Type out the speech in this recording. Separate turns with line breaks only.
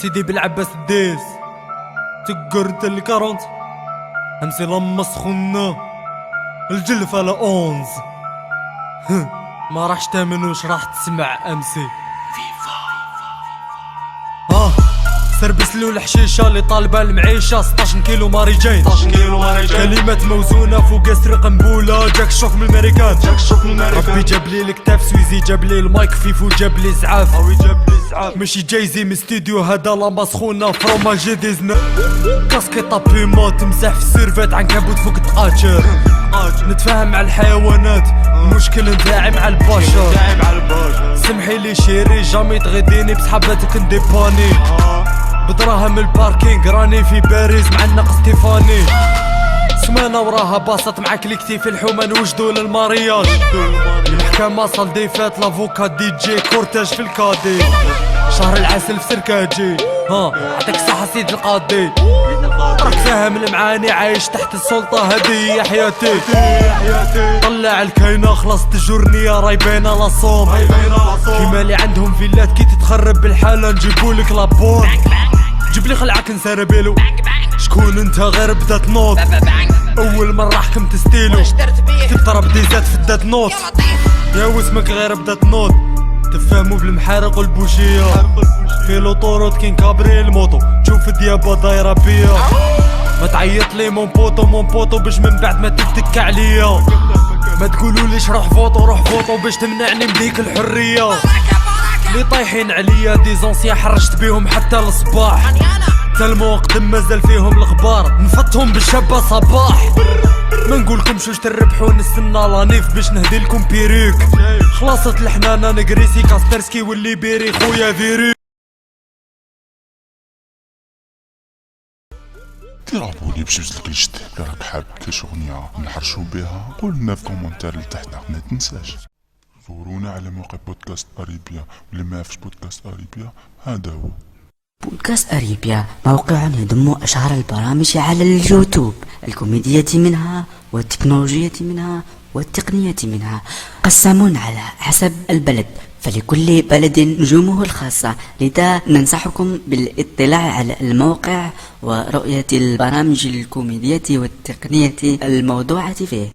سيدي بالعباس الديس تقر انت اللي كارونت امسي لما سخنا الجلفة على 11 ما راحش تامن واش راح تسمع امسي سربس له الحشيشه اللي طالبه المعيشه 16 كيلو ماريجين كلمات موزونه فوق اسر قنبوله جاك الشوك من الماريكان ربي جاب لي الكتاف سويزي جاب لي المايك فيفو جاب لي زعاف ماشي جايزي من استوديو هذا لا مسخونه فروماجي ديزنا كاسكيطا بيما تمسح في السيرفات عنكبوت فوق تقاتر نتفاهم مع الحيوانات المشكل نتاعي مع البشر سمحي لي شيري جامي تغديني بصحاباتك نديباني بدراهم الباركينغ راني في باريس مع الناق ستيفاني سمانة وراها باصت مع كليكتي في الحومة نوجدو للمارياج المحكمة صال ديفات لافوكا دي جي كورتاج في الكادي شهر العسل في سركاجي عطيك الصحة سيد القاضي راك فاهم المعاني عايش تحت السلطة هذه هي حياتي طلع الكاينة خلصت الجورنية راي باينة لاصوم كيما اللي عندهم فيلات كي تتخرب بالحالة نجيبولك لابور جيب لي خلعك نسربيلو شكون انت غير بدا تنوض اول مرة حكمت ستيلو كتبت ربديزات في الدات نوت يا واسمك غير بدا تنوض تفهموا بالمحارق والبوشية في لوطوروت كين كابري الموطو تشوف الديابة دايرة بيا ما تعيط لي مون بوطو باش من بعد ما تتك عليا ما تقولوليش روح فوطو باش تمنعني بديك الحرية اللي طايحين عليا دي زونسيا حرشت بيهم حتى الصباح تلمو قدم مازال فيهم الغبار نفطهم بالشابة صباح ما نقولكمش واش تربحوا نستنى لانيف باش نهدي لكم بيريك خلاصت الحنانة نقريسي كاسبرسكي واللي بيري خويا فيري
ترابولي بجوج الكلشت الا راك حاب كاش اغنية نحرشو بها قولنا في كومنتار اللي تحت ما تنساش زورونا على موقع بودكاست اريبيا واللي ما يعرفش بودكاست اريبيا هذا هو
بودكاست أريبيا موقع يضم أشهر البرامج على اليوتيوب الكوميدية منها والتكنولوجية منها والتقنية منها قسمون على حسب البلد فلكل بلد نجومه الخاصة لذا ننصحكم بالاطلاع على الموقع ورؤية البرامج الكوميدية والتقنية الموضوعة فيه.